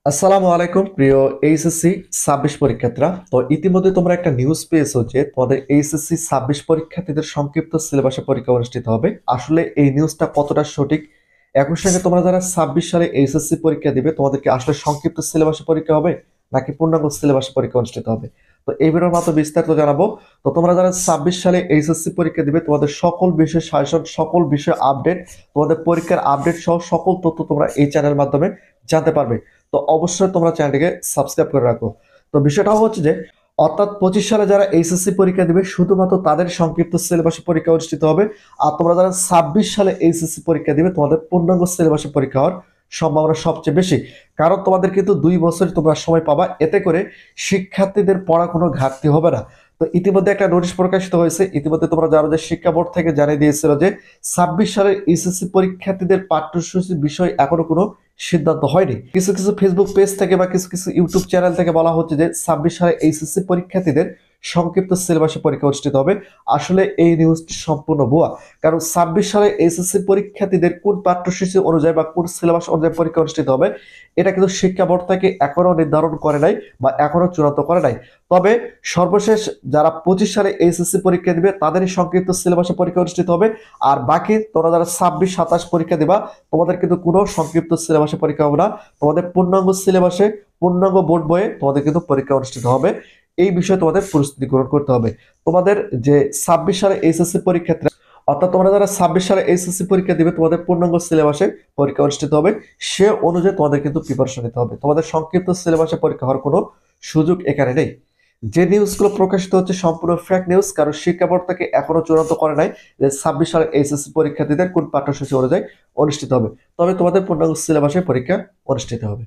আসসালামু আলাইকুম প্রিয় এইচএসসি 26 পরীক্ষার্থীরা। তো ইতিমধ্যে তোমরা একটা নিউজ পেয়েছো যে তোমাদের এইচএসসি 26 পরীক্ষার্থীদের সংক্ষিপ্ত সিলেবাসে পরীক্ষা অনুষ্ঠিত হবে। আসলে এই নিউজটা কতটা সঠিক? একই সঙ্গে তোমরা যারা 26 সালে এইচএসসি পরীক্ষা দিবে তোমাদেরকে আসলে সংক্ষিপ্ত সিলেবাসে পরীক্ষা হবে নাকি পূর্ণাঙ্গ সিলেবাসে পরীক্ষা অনুষ্ঠিত হবে? তো এই ভিডিওর মাধ্যমে বিস্তারিত জানাবো। তো তোমরা যারা 26 সালে এইচএসসি পরীক্ষা দিবে তোমাদের সকল বিষয় সাজেশন, সকল বিষয় আপডেট, তোমাদের পরীক্ষার আপডেট সহ সকল তথ্য তোমরা এই চ্যানেলের মাধ্যমে জানতে পারবে। তো অবশ্যই তোমরা চ্যানেলটিকে সাবস্ক্রাইব করে রাখো। তো বিষয়টা হচ্ছে যে অর্থাৎ 25 সালে যারা এইচএসসি পরীক্ষা দিবে শুধুমাত্র তাদের সংক্ষিপ্ত সিলেবাসে পরীক্ষা অনুষ্ঠিত হবে। আর তোমরা যারা 26 সালে এইচএসসি পরীক্ষা দিবে তোমাদের পূর্ণাঙ্গ সিলেবাসে পরীক্ষা হওয়ার সম্ভাবনা সবচেয়ে বেশি। কারণ তোমাদের কিন্তু 2 বছর তোমরা সময় পাবা, এতে করে শিক্ষার্থীদের পড়া কোনো ঘাটতি হবে না। তো ইতিমধ্যে একটা নোটিশ প্রকাশিত হয়েছে। ইতিমধ্যে তোমরা জানো যে শিক্ষা বোর্ড থেকে জানিয়ে দিয়েছিল যে 26 সালের এইচএসসি পরীক্ষার্থীদের পাঠ্যসূচির বিষয় এখনো কোনো সিদ্ধান্ত হয়নি। কিছু কিছু ফেসবুক পেজ থেকে বা কিছু কিছু ইউটিউব চ্যানেল থেকে বলা হচ্ছে যে 26 সালে এইচএসসি পরীক্ষার্থীদের সংক্ষিপ্ত সিলেবাসে পরীক্ষা অনুষ্ঠিত হবে। আসলে এই নিউজটি সম্পূর্ণ ভুয়া। কারণ 26 সালে এইচএসসি পরীক্ষার্থীদের কোন পাঠ্যসূচি অনুযায়ী বা কোন সিলেবাস অনুযায়ী পরীক্ষা অনুষ্ঠিত হবে এটা কিন্তু শিক্ষা বোর্ড থেকে এখনো নির্ধারণ করে নাই বা এখনো চূড়ান্ত করে নাই। তবে সর্বশেষ যারা 25 সালে এইচএসসি পরীক্ষা দিবে তাদেরই সংক্ষিপ্ত সিলেবাসে পরীক্ষা অনুষ্ঠিত হবে। আর বাকি তোমরা যারা 26, 27 পরীক্ষা দিবা তোমাদের কিন্তু কোনো সংক্ষিপ্ত সিলেবাসে পরীক্ষা হবে না। তোমাদের পূর্ণাঙ্গ সিলেবাসে, পূর্ণাঙ্গ বোর্ড বইয়ে তোমাদের কিন্তু পরীক্ষা অনুষ্ঠিত হবে। এই বিষয়ে তোমাদের প্রস্তুতি গ্রহণ করতে হবে। তোমাদের যে 26 সালে এইচএসসি পরীক্ষার্থী, অর্থাৎ তোমরা যারা 26 সালে এইচএসসি পরীক্ষা দিবে তোমাদের পূর্ণাঙ্গ সিলেবাসে পরীক্ষা অনুষ্ঠিত হবে। সে অনুযায়ী তোমাদের কিন্তু প্রিপারেশন নিতে হবে। তোমাদের সংক্ষিপ্ত সিলেবাসে পরীক্ষা হওয়ার কোনো সুযোগ এখানে নেই। যে নিউজগুলো প্রকাশিত হচ্ছে সম্পূর্ণ ফেক নিউজ, কারণ শিক্ষা বোর্ড থেকে এখনো চূড়ান্ত করে নাই যে 26 সালের এইচএসসি পরীক্ষার্থীদের কোন পাঠ্যসূচি অনুযায়ী অনুষ্ঠিত হবে। তবে তোমাদের পূর্ণাঙ্গ সিলেবাসে পরীক্ষা অনুষ্ঠিত হবে।